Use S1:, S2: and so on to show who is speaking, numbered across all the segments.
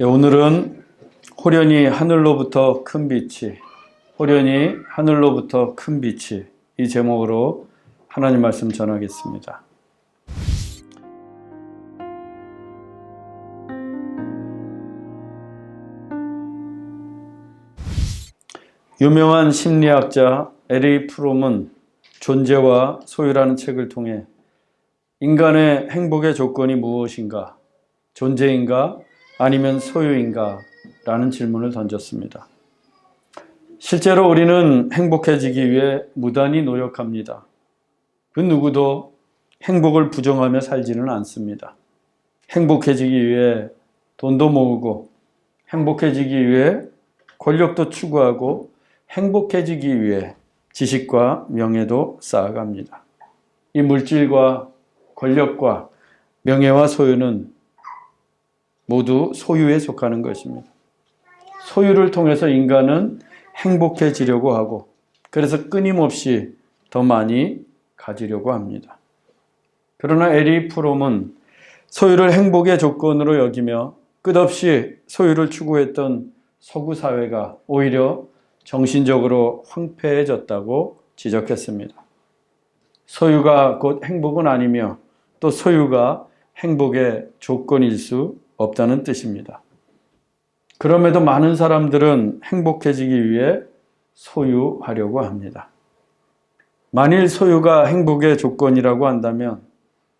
S1: 오늘은 호련히 하늘로부터 큰 빛이, 호련히 하늘로부터 큰 빛이, 이 제목으로 하나님 말씀 전하겠습니다. 유명한 심리학자 에리 프롬은 존재와 소유라는 책을 통해 인간의 행복의 조건이 무엇인가, 존재인가 아니면 소유인가 라는 질문을 던졌습니다. 실제로 우리는 행복해지기 위해 무단히 노력합니다. 그 누구도 행복을 부정하며 살지는 않습니다. 행복해지기 위해 돈도 모으고, 행복해지기 위해 권력도 추구하고, 행복해지기 위해 지식과 명예도 쌓아갑니다. 이 물질과 권력과 명예와 소유는 모두 소유에 속하는 것입니다. 소유를 통해서 인간은 행복해지려고 하고, 그래서 끊임없이 더 많이 가지려고 합니다. 그러나 에리 프롬은 소유를 행복의 조건으로 여기며 끝없이 소유를 추구했던 서구 사회가 오히려 정신적으로 황폐해졌다고 지적했습니다. 소유가 곧 행복은 아니며 또 소유가 행복의 조건일 수 없다는 뜻입니다. 그럼에도 많은 사람들은 행복해지기 위해 소유하려고 합니다. 만일 소유가 행복의 조건이라고 한다면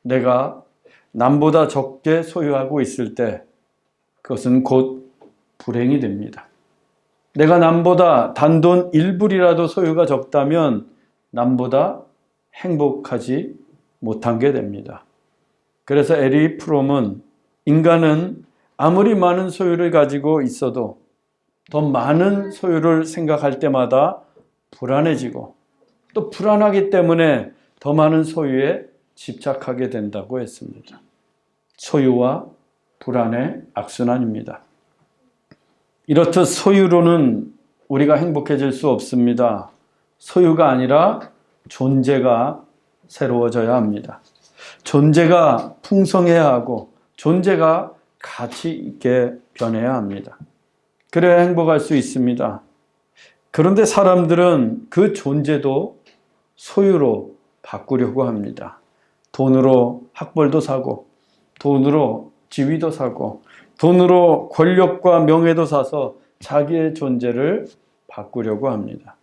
S1: 내가 남보다 적게 소유하고 있을 때 그것은 곧 불행이 됩니다. 내가 남보다 단돈 1불이라도 소유가 적다면 남보다 행복하지 못한 게 됩니다. 그래서 에리 프롬은 인간은 아무리 많은 소유를 가지고 있어도 더 많은 소유를 생각할 때마다 불안해지고 또 불안하기 때문에 더 많은 소유에 집착하게 된다고 했습니다. 소유와 불안의 악순환입니다. 이렇듯 소유로는 우리가 행복해질 수 없습니다. 소유가 아니라 존재가 새로워져야 합니다. 존재가 풍성해야 하고 존재가 가치 있게 변해야 합니다. 그래야 행복할 수 있습니다. 그런데 사람들은 그 존재도 소유로 바꾸려고 합니다. 돈으로 학벌도 사고, 돈으로 지위도 사고, 돈으로 권력과 명예도 사서 자기의 존재를 바꾸려고 합니다.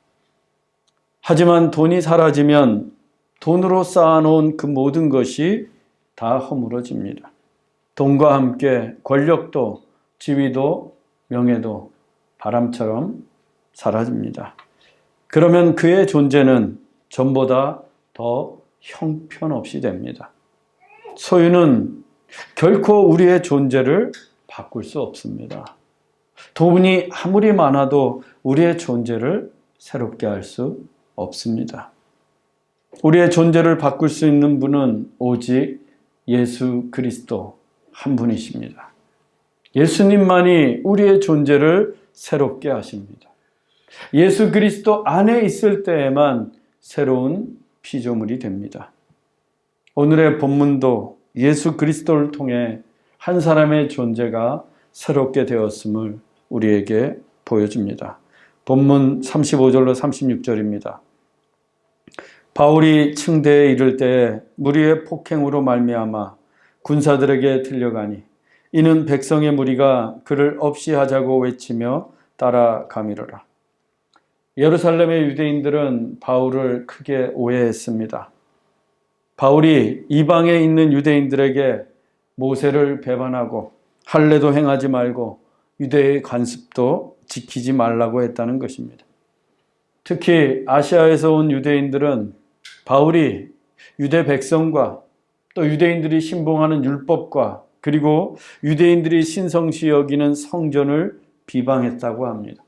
S1: 하지만 돈이 사라지면 돈으로 쌓아놓은 그 모든 것이 다 허물어집니다. 돈과 함께 권력도, 지위도, 명예도 바람처럼 사라집니다. 그러면 그의 존재는 전보다 더 형편없이 됩니다. 소유는 결코 우리의 존재를 바꿀 수 없습니다. 돈이 아무리 많아도 우리의 존재를 새롭게 할 수 없습니다. 우리의 존재를 바꿀 수 있는 분은 오직 예수 그리스도 한 분이십니다. 예수님만이 우리의 존재를 새롭게 하십니다. 예수 그리스도 안에 있을 때에만 새로운 피조물이 됩니다. 오늘의 본문도 예수 그리스도를 통해 한 사람의 존재가 새롭게 되었음을 우리에게 보여줍니다. 본문 35절로 36절입니다. 바울이 층대에 이를 때에 무리의 폭행으로 말미암아 군사들에게 들려가니 이는 백성의 무리가 그를 없이 하자고 외치며 따라가미르라. 예루살렘의 유대인들은 바울을 크게 오해했습니다. 바울이 이방에 있는 유대인들에게 모세를 배반하고 할례도 행하지 말고 유대의 관습도 지키지 말라고 했다는 것입니다. 특히 아시아에서 온 유대인들은 바울이 유대 백성과 또 유대인들이 신봉하는 율법과 그리고 유대인들이 신성시 여기는 성전을 비방했다고 합니다.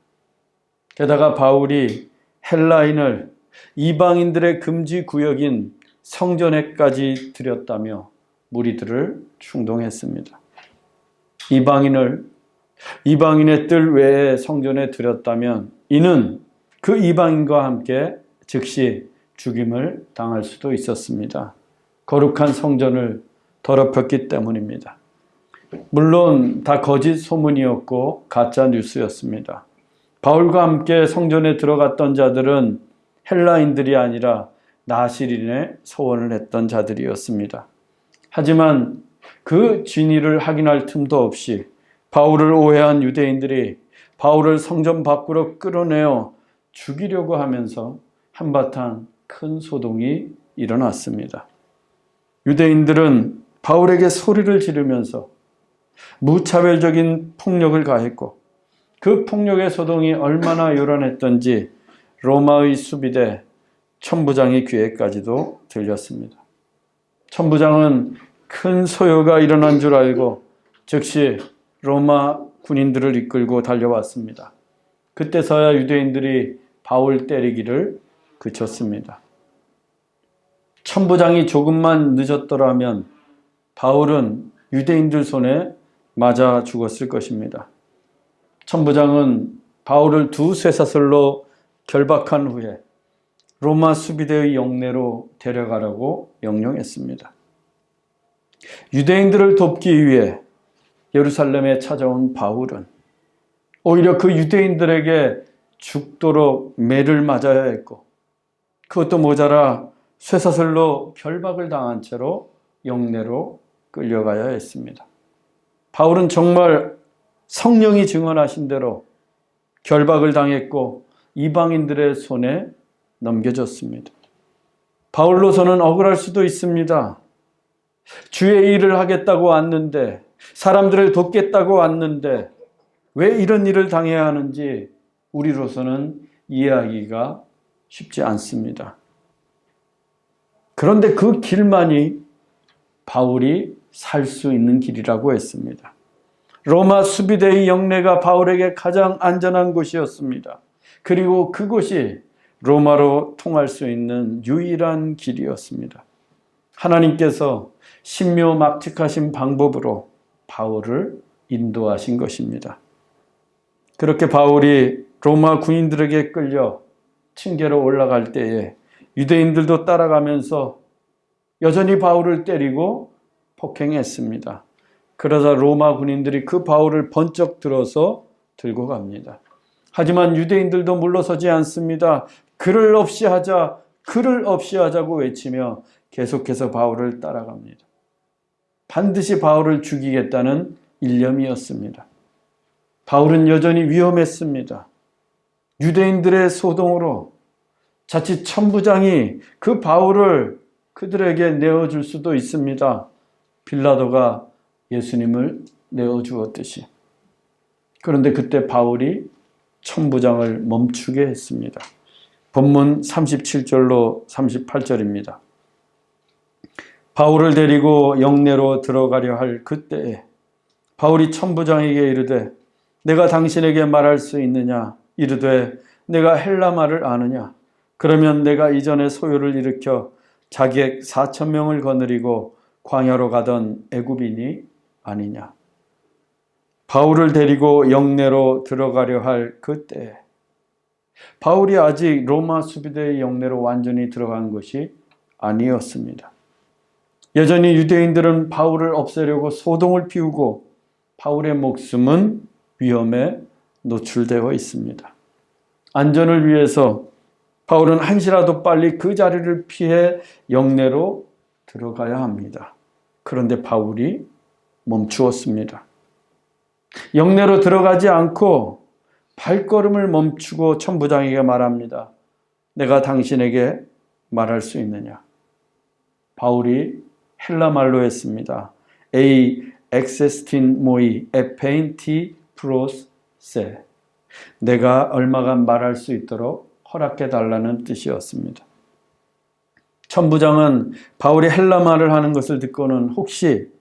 S1: 게다가 바울이 헬라인을 이방인들의 금지 구역인 성전에까지 들였다며 무리들을 충동했습니다. 이방인의 뜰 외에 성전에 들였다면 이는 그 이방인과 함께 즉시 죽임을 당할 수도 있었습니다. 거룩한 성전을 더럽혔기 때문입니다. 물론 다 거짓 소문이었고 가짜 뉴스였습니다. 바울과 함께 성전에 들어갔던 자들은 헬라인들이 아니라 나시린의 소원을 했던 자들이었습니다. 하지만 그 진위를 확인할 틈도 없이 바울을 오해한 유대인들이 바울을 성전 밖으로 끌어내어 죽이려고 하면서 한바탕 큰 소동이 일어났습니다. 유대인들은 바울에게 소리를 지르면서 무차별적인 폭력을 가했고 그 폭력의 소동이 얼마나 요란했던지 로마의 수비대 천부장의 귀에까지도 들렸습니다. 천부장은 큰 소요가 일어난 줄 알고 즉시 로마 군인들을 이끌고 달려왔습니다. 그때서야 유대인들이 바울 때리기를 그쳤습니다. 천부장이 조금만 늦었더라면 바울은 유대인들 손에 맞아 죽었을 것입니다. 천부장은 바울을 두 쇠사슬로 결박한 후에 로마 수비대의 영내로 데려가라고 명령했습니다. 유대인들을 돕기 위해 예루살렘에 찾아온 바울은 오히려 그 유대인들에게 죽도록 매를 맞아야 했고 그것도 모자라 쇠사슬로 결박을 당한 채로 영내로 끌려가야 했습니다. 바울은 정말 성령이 증언하신 대로 결박을 당했고 이방인들의 손에 넘겨졌습니다. 바울로서는 억울할 수도 있습니다. 주의 일을 하겠다고 왔는데, 사람들을 돕겠다고 왔는데 왜 이런 일을 당해야 하는지 우리로서는 이해하기가 쉽지 않습니다. 그런데 그 길만이 바울이 살 수 있는 길이라고 했습니다. 로마 수비대의 영내가 바울에게 가장 안전한 곳이었습니다. 그리고 그곳이 로마로 통할 수 있는 유일한 길이었습니다. 하나님께서 신묘막측하신 방법으로 바울을 인도하신 것입니다. 그렇게 바울이 로마 군인들에게 끌려 층계로 올라갈 때에 유대인들도 따라가면서 여전히 바울을 때리고 폭행했습니다. 그러자 로마 군인들이 그 바울을 번쩍 들어서 들고 갑니다. 하지만 유대인들도 물러서지 않습니다. 그를 없이 하자, 그를 없이 하자고 외치며 계속해서 바울을 따라갑니다. 반드시 바울을 죽이겠다는 일념이었습니다. 바울은 여전히 위험했습니다. 유대인들의 소동으로 자칫 천부장이 그 바울을 그들에게 내어줄 수도 있습니다. 빌라도가 예수님을 내어주었듯이. 그런데 그때 바울이 천부장을 멈추게 했습니다. 본문 37절로 38절입니다. 바울을 데리고 영내로 들어가려 할 그때에 바울이 천부장에게 이르되 내가 당신에게 말할 수 있느냐? 이르되 내가 헬라 말을 아느냐? 그러면 내가 이전에 소요를 일으켜 자객 4,000명을 거느리고 광야로 가던 애굽인이 아니냐? 바울을 데리고 영내로 들어가려 할 그때 바울이 아직 로마 수비대의 영내로 완전히 들어간 것이 아니었습니다. 여전히 유대인들은 바울을 없애려고 소동을 피우고 바울의 목숨은 위험에 노출되어 있습니다. 안전을 위해서 바울은 한시라도 빨리 그 자리를 피해 영내로 들어가야 합니다. 그런데 바울이 멈추었습니다. 영내로 들어가지 않고 발걸음을 멈추고 천부장에게 말합니다. 내가 당신에게 말할 수 있느냐? 바울이 헬라 말로 했습니다. 에이 엑세스틴 모이 에페인 티 프로세. 내가 얼마간 말할 수 있도록 허락해 달라는 뜻이었습니다. 천부장은 바울이 헬라 말을 하는 것을 듣고는 혹시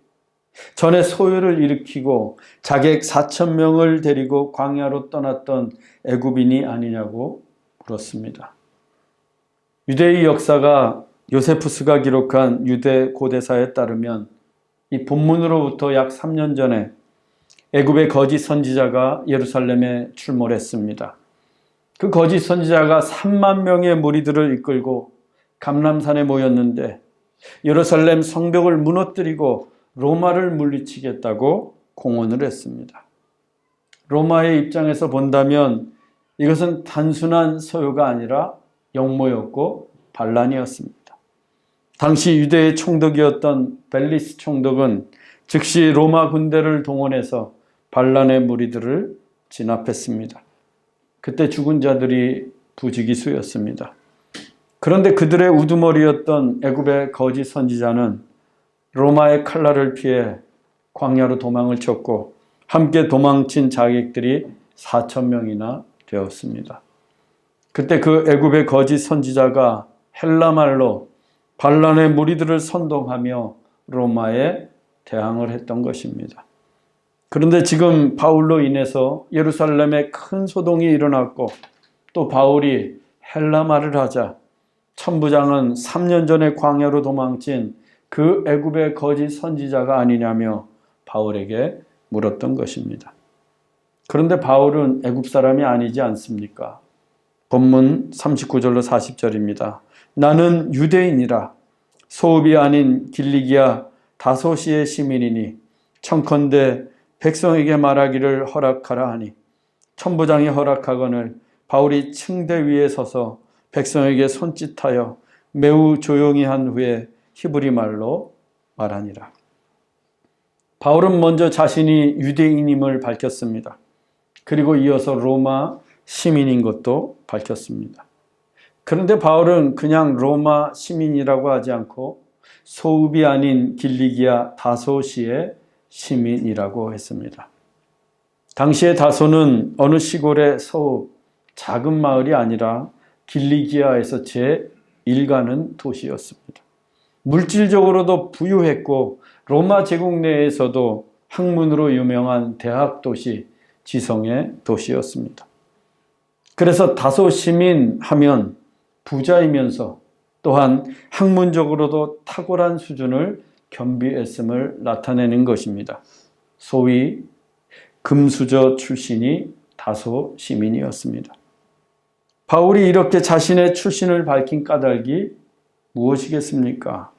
S1: 전에 소요를 일으키고 자객 4,000명을 데리고 광야로 떠났던 애굽인이 아니냐고 물었습니다. 유대의 역사가 요세푸스가 기록한 유대 고대사에 따르면 이 본문으로부터 약 3년 전에 애굽의 거짓 선지자가 예루살렘에 출몰했습니다. 그 거짓 선지자가 3만 명의 무리들을 이끌고 감람산에 모였는데 예루살렘 성벽을 무너뜨리고 로마를 물리치겠다고 공언을 했습니다. 로마의 입장에서 본다면 이것은 단순한 소요가 아니라 역모였고 반란이었습니다. 당시 유대의 총독이었던 벨리스 총독은 즉시 로마 군대를 동원해서 반란의 무리들을 진압했습니다. 그때 죽은 자들이 부지기수였습니다. 그런데 그들의 우두머리였던 애굽의 거짓 선지자는 로마의 칼날을 피해 광야로 도망을 쳤고 함께 도망친 자객들이 4,000명이나 되었습니다. 그때 그 애굽의 거짓 선지자가 헬라말로 반란의 무리들을 선동하며 로마에 대항을 했던 것입니다. 그런데 지금 바울로 인해서 예루살렘에 큰 소동이 일어났고 또 바울이 헬라말을 하자 천부장은 3년 전에 광야로 도망친 그 애굽의 거짓 선지자가 아니냐며 바울에게 물었던 것입니다. 그런데 바울은 애굽 사람이 아니지 않습니까? 본문 39절로 40절입니다. 나는 유대인이라 소읍이 아닌 길리기아 다소시의 시민이니 청컨대 백성에게 말하기를 허락하라 하니 천부장이 허락하거늘 바울이 층대 위에 서서 백성에게 손짓하여 매우 조용히 한 후에 히브리 말로 말하니라. 바울은 먼저 자신이 유대인임을 밝혔습니다. 그리고 이어서 로마 시민인 것도 밝혔습니다. 그런데 바울은 그냥 로마 시민이라고 하지 않고 소읍이 아닌 길리기아 다소시의 시민이라고 했습니다. 당시의 다소는 어느 시골의 소읍, 작은 마을이 아니라 길리기아에서 제1가는 도시였습니다. 물질적으로도 부유했고 로마 제국 내에서도 학문으로 유명한 대학 도시, 지성의 도시였습니다. 그래서 다소 시민 하면 부자이면서 또한 학문적으로도 탁월한 수준을 겸비했음을 나타내는 것입니다. 소위 금수저 출신이 다소 시민이었습니다. 바울이 이렇게 자신의 출신을 밝힌 까닭이 무엇이겠습니까?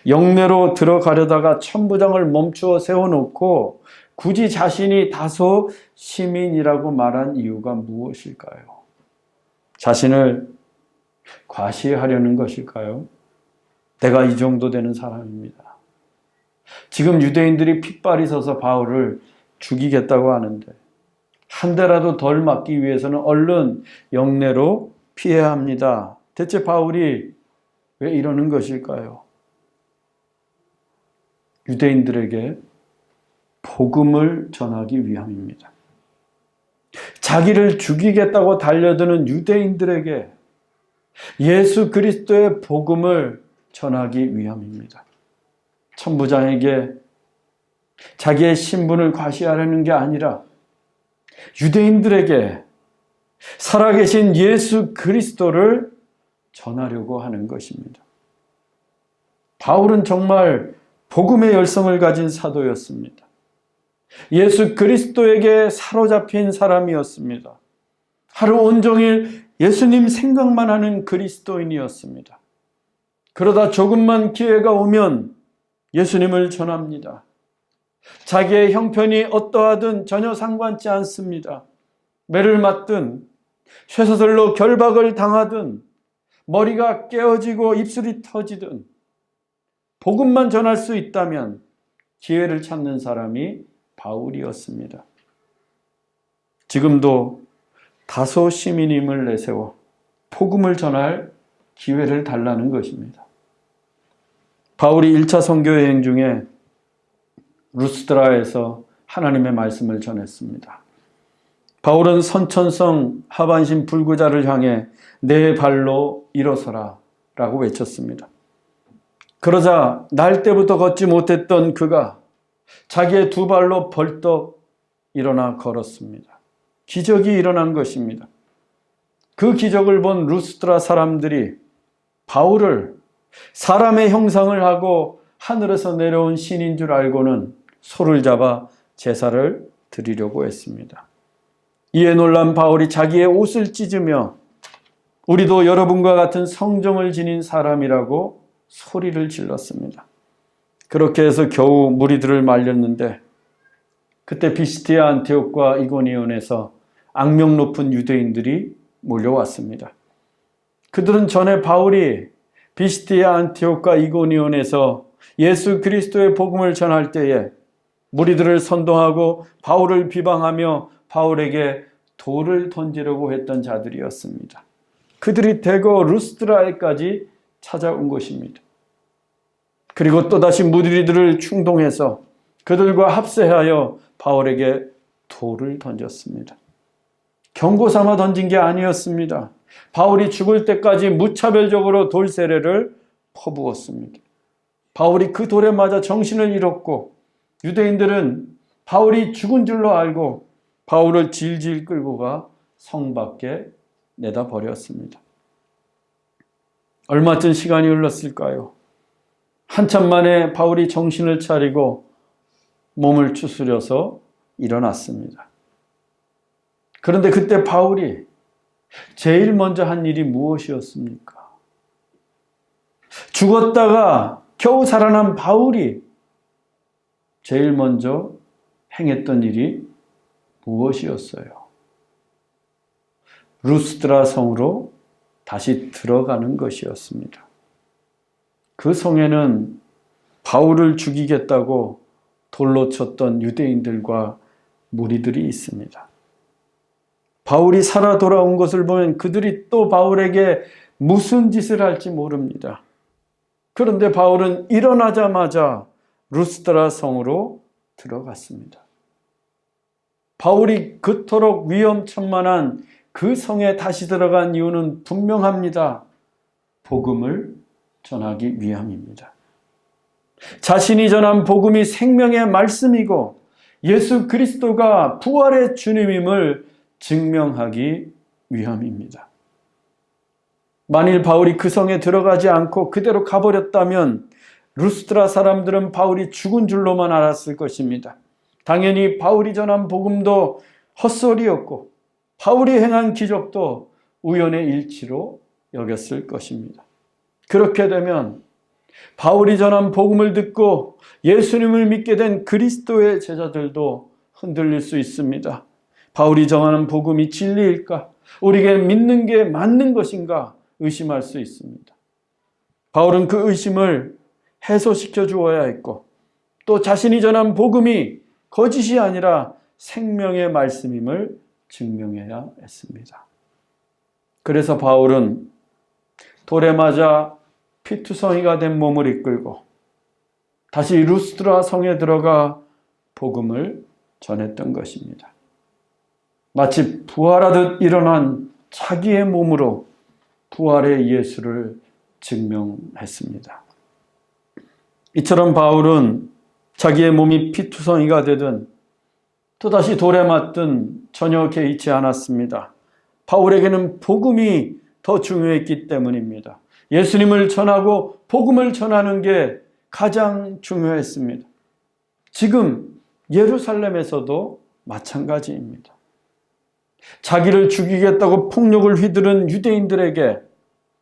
S1: 영내로 들어가려다가 천부장을 멈추어 세워놓고 굳이 자신이 다소 시민이라고 말한 이유가 무엇일까요? 자신을 과시하려는 것일까요? 내가 이 정도 되는 사람입니다. 지금 유대인들이 핏발이 서서 바울을 죽이겠다고 하는데 한 대라도 덜 맞기 위해서는 얼른 영내로 피해야 합니다. 대체 바울이 왜 이러는 것일까요? 유대인들에게 복음을 전하기 위함입니다. 자기를 죽이겠다고 달려드는 유대인들에게 예수 그리스도의 복음을 전하기 위함입니다. 천부장에게 자기의 신분을 과시하려는 게 아니라 유대인들에게 살아계신 예수 그리스도를 전하려고 하는 것입니다. 바울은 정말 복음의 열성을 가진 사도였습니다. 예수 그리스도에게 사로잡힌 사람이었습니다. 하루 온종일 예수님 생각만 하는 그리스도인이었습니다. 그러다 조금만 기회가 오면 예수님을 전합니다. 자기의 형편이 어떠하든 전혀 상관치 않습니다. 매를 맞든 쇠사슬로 결박을 당하든 머리가 깨어지고 입술이 터지든 복음만 전할 수 있다면 기회를 찾는 사람이 바울이었습니다. 지금도 다소 시민임을 내세워 복음을 전할 기회를 달라는 것입니다. 바울이 1차 선교 여행 중에 루스드라에서 하나님의 말씀을 전했습니다. 바울은 선천성 하반신 불구자를 향해 내 발로 일어서라 라고 외쳤습니다. 그러자 날 때부터 걷지 못했던 그가 자기의 두 발로 벌떡 일어나 걸었습니다. 기적이 일어난 것입니다. 그 기적을 본 루스드라 사람들이 바울을 사람의 형상을 하고 하늘에서 내려온 신인 줄 알고는 소를 잡아 제사를 드리려고 했습니다. 이에 놀란 바울이 자기의 옷을 찢으며 우리도 여러분과 같은 성정을 지닌 사람이라고 소리를 질렀습니다. 그렇게 해서 겨우 무리들을 말렸는데 그때 비시디아 안티옥과 이고니온에서 악명 높은 유대인들이 몰려왔습니다. 그들은 전에 바울이 비시디아 안티옥과 이고니온에서 예수 그리스도의 복음을 전할 때에 무리들을 선동하고 바울을 비방하며 바울에게 돌을 던지려고 했던 자들이었습니다. 그들이 대거 루스드라에까지 찾아온 것입니다. 그리고 또다시 무리들을 충동해서 그들과 합세하여 바울에게 돌을 던졌습니다. 경고 삼아 던진 게 아니었습니다. 바울이 죽을 때까지 무차별적으로 돌세례를 퍼부었습니다. 바울이 그 돌에 맞아 정신을 잃었고 유대인들은 바울이 죽은 줄로 알고 바울을 질질 끌고 가 성 밖에 내다 버렸습니다. 얼마쯤 시간이 흘렀을까요? 한참 만에 바울이 정신을 차리고 몸을 추스려서 일어났습니다. 그런데 그때 바울이 제일 먼저 한 일이 무엇이었습니까? 죽었다가 겨우 살아난 바울이 제일 먼저 행했던 일이 무엇이었어요? 루스드라 성으로 다시 들어가는 것이었습니다. 그 성에는 바울을 죽이겠다고 돌로 쳤던 유대인들과 무리들이 있습니다. 바울이 살아 돌아온 것을 보면 그들이 또 바울에게 무슨 짓을 할지 모릅니다. 그런데 바울은 일어나자마자 루스드라 성으로 들어갔습니다. 바울이 그토록 위험천만한 그 성에 다시 들어간 이유는 분명합니다. 복음을 전하기 위함입니다. 자신이 전한 복음이 생명의 말씀이고 예수 그리스도가 부활의 주님임을 증명하기 위함입니다. 만일 바울이 그 성에 들어가지 않고 그대로 가버렸다면 루스드라 사람들은 바울이 죽은 줄로만 알았을 것입니다. 당연히 바울이 전한 복음도 헛소리였고 바울이 행한 기적도 우연의 일치로 여겼을 것입니다. 그렇게 되면 바울이 전한 복음을 듣고 예수님을 믿게 된 그리스도의 제자들도 흔들릴 수 있습니다. 바울이 전하는 복음이 진리일까? 우리에게 믿는 게 맞는 것인가? 의심할 수 있습니다. 바울은 그 의심을 해소시켜 주어야 했고 또 자신이 전한 복음이 거짓이 아니라 생명의 말씀임을 증명해야 했습니다. 그래서 바울은 돌에 맞아 피투성이가 된 몸을 이끌고 다시 루스드라 성에 들어가 복음을 전했던 것입니다. 마치 부활하듯 일어난 자기의 몸으로 부활의 예수를 증명했습니다. 이처럼 바울은 자기의 몸이 피투성이가 되든 또다시 돌에 맞든 전혀 개의치 않았습니다. 바울에게는 복음이 더 중요했기 때문입니다. 예수님을 전하고 복음을 전하는 게 가장 중요했습니다. 지금 예루살렘에서도 마찬가지입니다. 자기를 죽이겠다고 폭력을 휘두른 유대인들에게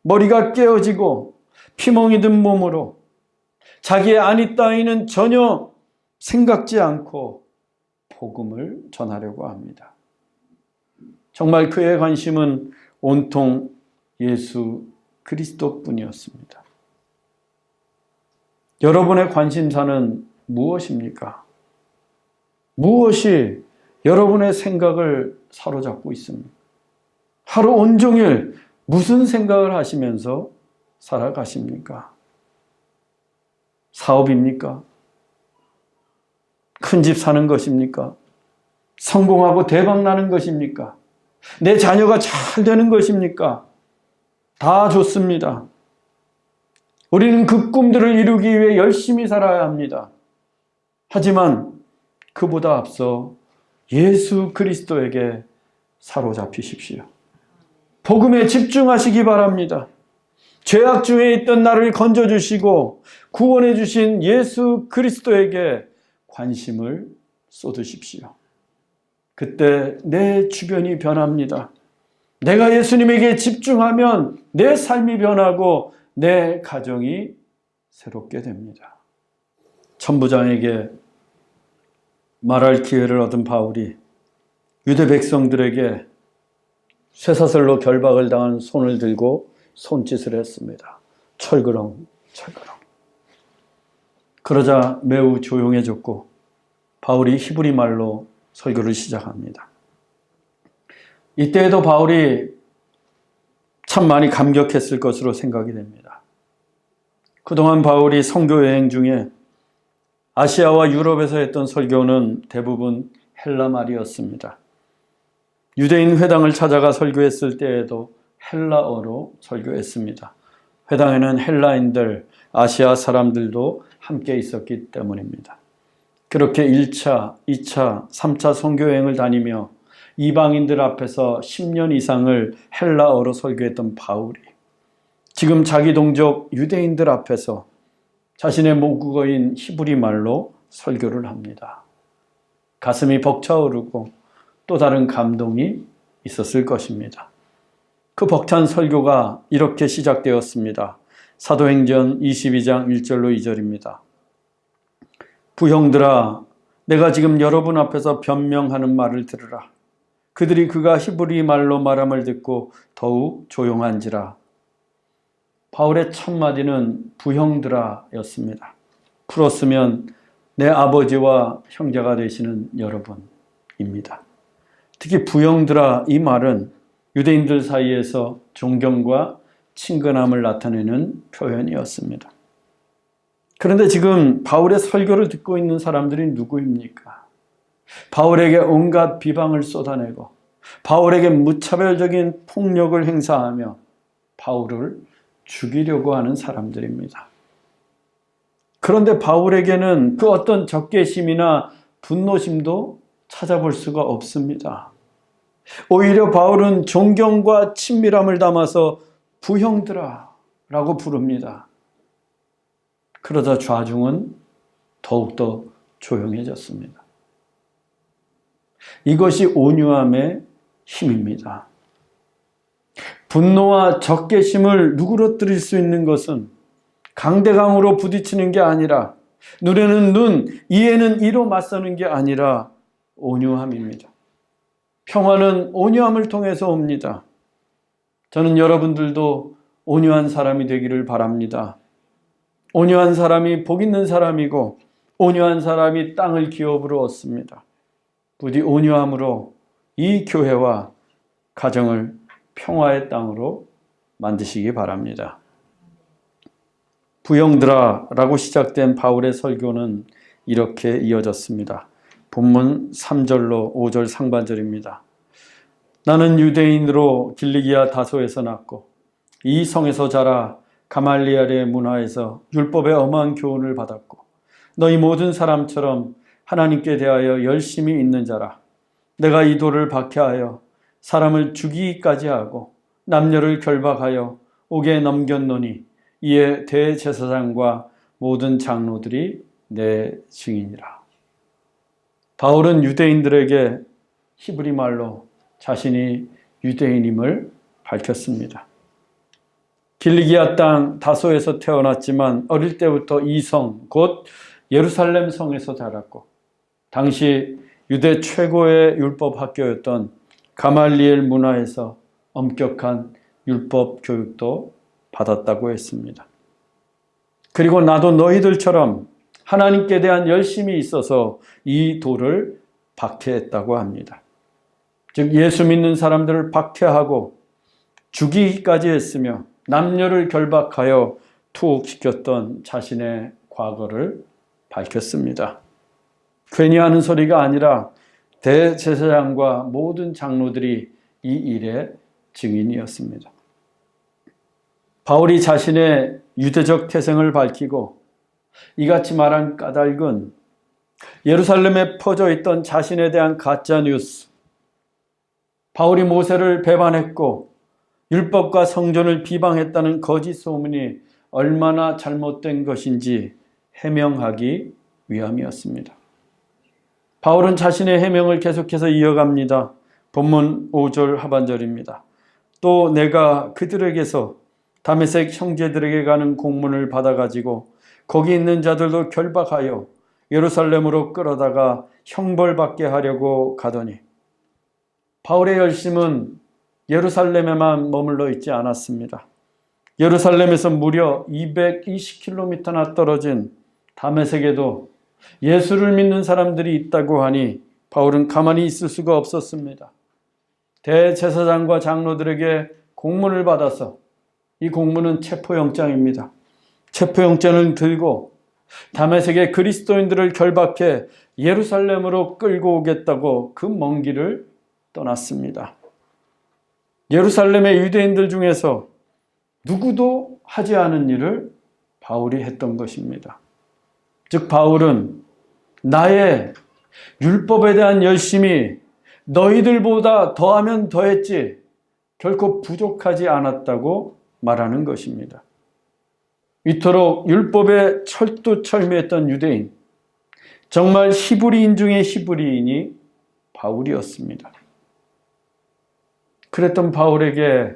S1: 머리가 깨어지고 피멍이 든 몸으로 자기의 안위 따위는 전혀 생각지 않고 복음을 전하려고 합니다. 정말 그의 관심은 온통 예수 그리스도뿐이었습니다. 여러분의 관심사는 무엇입니까? 무엇이 여러분의 생각을 사로잡고 있습니까? 하루 온종일 무슨 생각을 하시면서 살아가십니까? 사업입니까? 큰 집 사는 것입니까? 성공하고 대박 나는 것입니까? 내 자녀가 잘 되는 것입니까? 다 좋습니다. 우리는 그 꿈들을 이루기 위해 열심히 살아야 합니다. 하지만 그보다 앞서 예수 그리스도에게 사로잡히십시오. 복음에 집중하시기 바랍니다. 죄악 중에 있던 나를 건져주시고 구원해 주신 예수 그리스도에게 관심을 쏟으십시오. 그때 내 주변이 변합니다. 내가 예수님에게 집중하면 내 삶이 변하고 내 가정이 새롭게 됩니다. 천부장에게 말할 기회를 얻은 바울이 유대 백성들에게 쇠사슬로 결박을 당한 손을 들고 손짓을 했습니다. 철그렁, 철그렁. 그러자 매우 조용해졌고 바울이 히브리 말로 설교를 시작합니다. 이때에도 바울이 참 많이 감격했을 것으로 생각이 됩니다. 그동안 바울이 선교 여행 중에 아시아와 유럽에서 했던 설교는 대부분 헬라 말이었습니다. 유대인 회당을 찾아가 설교했을 때에도 헬라어로 설교했습니다. 회당에는 헬라인들, 아시아 사람들도 함께 있었기 때문입니다. 그렇게 1차, 2차, 3차 선교여행을 다니며 이방인들 앞에서 10년 이상을 헬라어로 설교했던 바울이 지금 자기 동족 유대인들 앞에서 자신의 모국어인 히브리 말로 설교를 합니다. 가슴이 벅차오르고 또 다른 감동이 있었을 것입니다. 그 벅찬 설교가 이렇게 시작되었습니다. 사도행전 22장 1절로 2절입니다. 부형들아, 내가 지금 여러분 앞에서 변명하는 말을 들으라. 그들이 그가 히브리 말로 말함을 듣고 더욱 조용한지라. 바울의 첫 마디는 부형들아 였습니다. 풀었으면 내 아버지와 형제가 되시는 여러분입니다. 특히 부형들아 이 말은 유대인들 사이에서 존경과 친근함을 나타내는 표현이었습니다. 그런데 지금 바울의 설교를 듣고 있는 사람들이 누구입니까? 바울에게 온갖 비방을 쏟아내고 바울에게 무차별적인 폭력을 행사하며 바울을 죽이려고 하는 사람들입니다. 그런데 바울에게는 그 어떤 적개심이나 분노심도 찾아볼 수가 없습니다. 오히려 바울은 존경과 친밀함을 담아서 부형들아 라고 부릅니다. 그러자 좌중은 더욱더 조용해졌습니다. 이것이 온유함의 힘입니다. 분노와 적개심을 누그러뜨릴 수 있는 것은 강대강으로 부딪히는 게 아니라 눈에는 눈, 이에는 이로 맞서는 게 아니라 온유함입니다. 평화는 온유함을 통해서 옵니다. 저는 여러분들도 온유한 사람이 되기를 바랍니다. 온유한 사람이 복 있는 사람이고 온유한 사람이 땅을 기업으로 얻습니다. 부디 온유함으로 이 교회와 가정을 평화의 땅으로 만드시기 바랍니다. 부형들아 라고 시작된 바울의 설교는 이렇게 이어졌습니다. 본문 3절로 5절 상반절입니다. 나는 유대인으로 길리기아 다소에서 났고 이 성에서 자라 가말리엘의 문화에서 율법의 엄한 교훈을 받았고 너희 모든 사람처럼 하나님께 대하여 열심히 있는 자라. 내가 이 돌을 박해하여 사람을 죽이기까지 하고 남녀를 결박하여 옥에 넘겼노니 이에 대제사장과 모든 장로들이 내 증인이라. 바울은 유대인들에게 히브리 말로 자신이 유대인임을 밝혔습니다. 길리기아 땅 다소에서 태어났지만 어릴 때부터 이 성, 곧 예루살렘 성에서 자랐고 당시 유대 최고의 율법 학교였던 가말리엘 문화에서 엄격한 율법 교육도 받았다고 했습니다. 그리고 나도 너희들처럼 하나님께 대한 열심이 있어서 이 돌을 박해했다고 합니다. 즉 예수 믿는 사람들을 박해하고 죽이기까지 했으며 남녀를 결박하여 투옥시켰던 자신의 과거를 밝혔습니다. 괜히 하는 소리가 아니라 대제사장과 모든 장로들이 이 일의 증인이었습니다. 바울이 자신의 유대적 태생을 밝히고 이같이 말한 까닭은 예루살렘에 퍼져 있던 자신에 대한 가짜 뉴스, 바울이 모세를 배반했고 율법과 성전을 비방했다는 거짓 소문이 얼마나 잘못된 것인지 해명하기 위함이었습니다. 바울은 자신의 해명을 계속해서 이어갑니다. 본문 5절 하반절입니다. 또 내가 그들에게서 다메섹 형제들에게 가는 공문을 받아가지고 거기 있는 자들도 결박하여 예루살렘으로 끌어다가 형벌받게 하려고 가더니 바울의 열심은 예루살렘에만 머물러 있지 않았습니다. 예루살렘에서 무려 220km나 떨어진 다메섹에도 예수를 믿는 사람들이 있다고 하니 바울은 가만히 있을 수가 없었습니다. 대제사장과 장로들에게 공문을 받아서, 이 공문은 체포영장입니다. 체포영장을 들고 다메섹의 그리스도인들을 결박해 예루살렘으로 끌고 오겠다고 그 먼 길을 떠났습니다. 예루살렘의 유대인들 중에서 누구도 하지 않은 일을 바울이 했던 것입니다. 즉 바울은 나의 율법에 대한 열심이 너희들보다 더하면 더했지 결코 부족하지 않았다고 말하는 것입니다. 이토록 율법에 철두철미했던 유대인, 정말 히브리인 중에 히브리인이 바울이었습니다. 그랬던 바울에게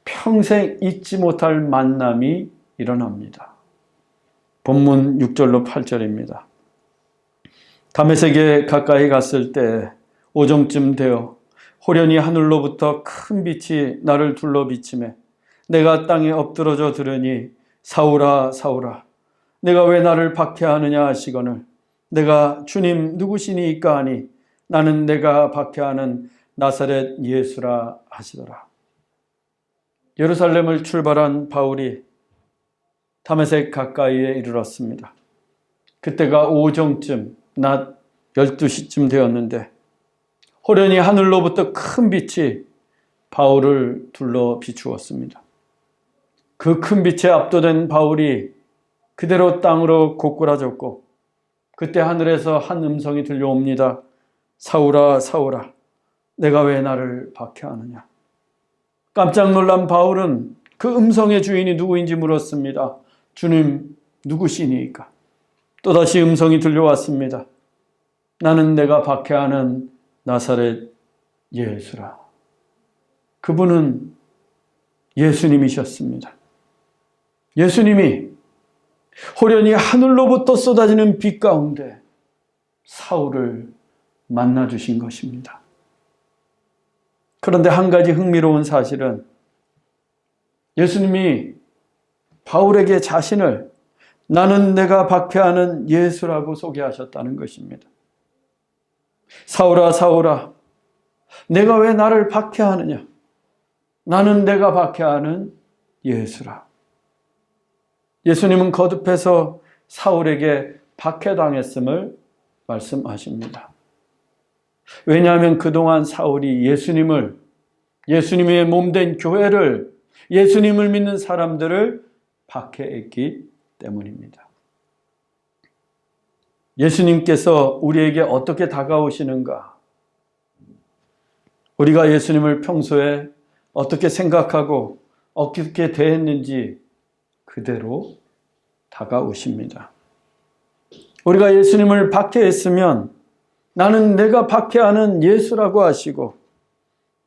S1: 평생 잊지 못할 만남이 일어납니다. 본문 6절로 8절입니다. 다메섹에 가까이 갔을 때 오정쯤 되어 호련히 하늘로부터 큰 빛이 나를 둘러 비치매 내가 땅에 엎드러져 들으니 사울아 사울아 내가 왜 나를 박해하느냐 하시거늘 내가 주님 누구시니이까 하니 나는 내가 박해하는 나사렛 예수라 하시더라. 예루살렘을 출발한 바울이 다메섹 가까이에 이르렀습니다. 그때가 오정쯤 낮 12시쯤 되었는데 호련히 하늘로부터 큰 빛이 바울을 둘러 비추었습니다. 그 큰 빛에 압도된 바울이 그대로 땅으로 고꾸라졌고 그때 하늘에서 한 음성이 들려옵니다. 사울아 사울아 내가 왜 나를 박해하느냐. 깜짝 놀란 바울은 그 음성의 주인이 누구인지 물었습니다. 주님 누구시니까? 또다시 음성이 들려왔습니다. 나는 내가 박해하는 나사렛 예수라. 그분은 예수님이셨습니다. 예수님이 호련히 하늘로부터 쏟아지는 빛 가운데 사울을 만나주신 것입니다. 그런데 한 가지 흥미로운 사실은 예수님이 바울에게 자신을 나는 내가 박해하는 예수라고 소개하셨다는 것입니다. 사울아 사울아 내가 왜 나를 박해하느냐. 나는 내가 박해하는 예수라. 예수님은 거듭해서 사울에게 박해당했음을 말씀하십니다. 왜냐하면 그동안 사울이 예수님의 몸된 교회를, 예수님을 믿는 사람들을 박해했기 때문입니다. 예수님께서 우리에게 어떻게 다가오시는가? 우리가 예수님을 평소에 어떻게 생각하고 어떻게 대했는지 그대로 다가오십니다. 우리가 예수님을 박해했으면 나는 내가 박해하는 예수라고 하시고,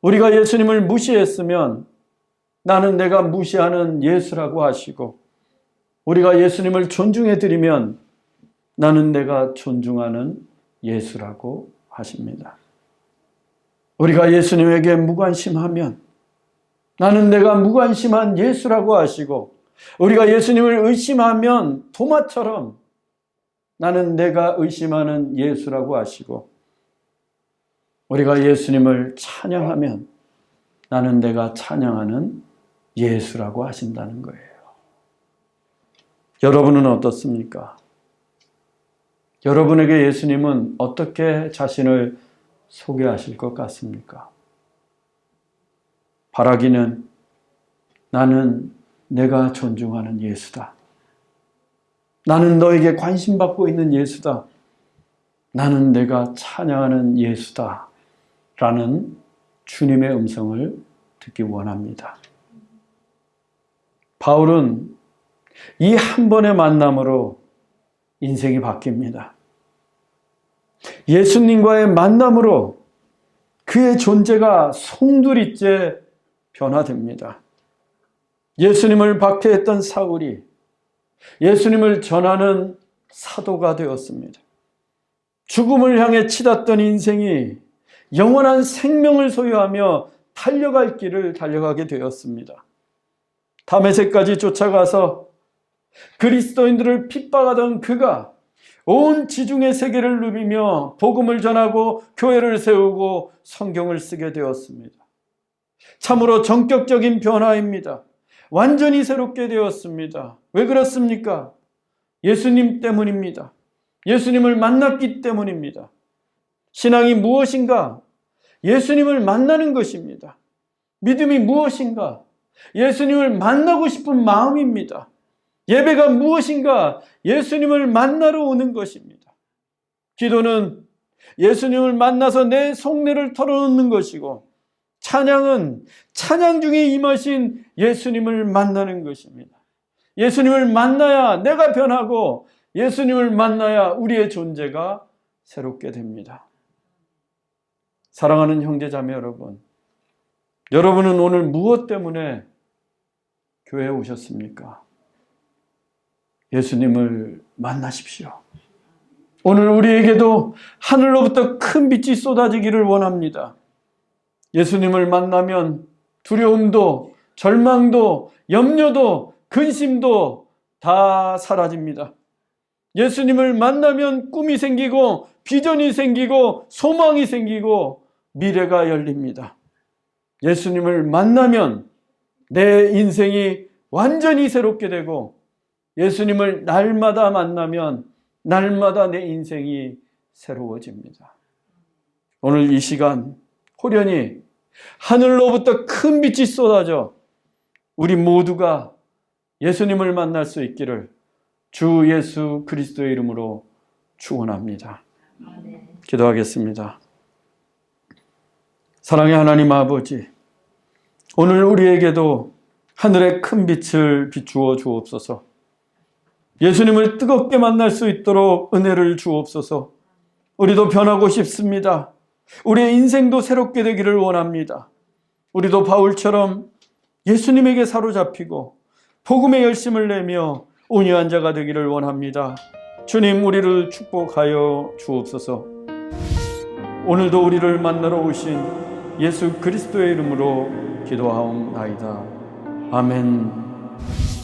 S1: 우리가 예수님을 무시했으면 나는 내가 무시하는 예수라고 하시고, 우리가 예수님을 존중해드리면 나는 내가 존중하는 예수라고 하십니다. 우리가 예수님에게 무관심하면 나는 내가 무관심한 예수라고 하시고, 우리가 예수님을 의심하면 도마처럼 나는 내가 의심하는 예수라고 하시고, 우리가 예수님을 찬양하면 나는 내가 찬양하는 예수라고 하신다는 거예요. 여러분은 어떻습니까? 여러분에게 예수님은 어떻게 자신을 소개하실 것 같습니까? 바라기는 나는 내가 존중하는 예수다. 나는 너에게 관심받고 있는 예수다. 나는 내가 찬양하는 예수다. 라는 주님의 음성을 듣기 원합니다. 바울은 이 한 번의 만남으로 인생이 바뀝니다. 예수님과의 만남으로 그의 존재가 송두리째 변화됩니다. 예수님을 박해했던 사울이 예수님을 전하는 사도가 되었습니다. 죽음을 향해 치닫던 인생이 영원한 생명을 소유하며 달려갈 길을 달려가게 되었습니다. 다메섹까지 쫓아가서 그리스도인들을 핍박하던 그가 온 지중해 세계를 누비며 복음을 전하고 교회를 세우고 성경을 쓰게 되었습니다. 참으로 전격적인 변화입니다. 완전히 새롭게 되었습니다. 왜 그렇습니까? 예수님 때문입니다. 예수님을 만났기 때문입니다. 신앙이 무엇인가? 예수님을 만나는 것입니다. 믿음이 무엇인가? 예수님을 만나고 싶은 마음입니다. 예배가 무엇인가? 예수님을 만나러 오는 것입니다. 기도는 예수님을 만나서 내 속내를 털어놓는 것이고, 찬양은 찬양 중에 임하신 예수님을 만나는 것입니다. 예수님을 만나야 내가 변하고, 예수님을 만나야 우리의 존재가 새롭게 됩니다. 사랑하는 형제자매 여러분, 여러분은 오늘 무엇 때문에 교회에 오셨습니까? 예수님을 만나십시오. 오늘 우리에게도 하늘로부터 큰 빛이 쏟아지기를 원합니다. 예수님을 만나면 두려움도, 절망도, 염려도, 근심도 다 사라집니다. 예수님을 만나면 꿈이 생기고, 비전이 생기고, 소망이 생기고, 미래가 열립니다. 예수님을 만나면 내 인생이 완전히 새롭게 되고, 예수님을 날마다 만나면 날마다 내 인생이 새로워집니다. 오늘 이 시간 호련히 하늘로부터 큰 빛이 쏟아져 우리 모두가 예수님을 만날 수 있기를 주 예수 그리스도의 이름으로 축원합니다. 기도하겠습니다. 사랑의 하나님 아버지, 오늘 우리에게도 하늘의 큰 빛을 비추어 주옵소서. 예수님을 뜨겁게 만날 수 있도록 은혜를 주옵소서. 우리도 변하고 싶습니다. 우리의 인생도 새롭게 되기를 원합니다. 우리도 바울처럼 예수님에게 사로잡히고 복음의 열심을 내며 온유한 자가 되기를 원합니다. 주님, 우리를 축복하여 주옵소서. 오늘도 우리를 만나러 오신 예수 그리스도의 이름으로 기도하옵나이다. 아멘.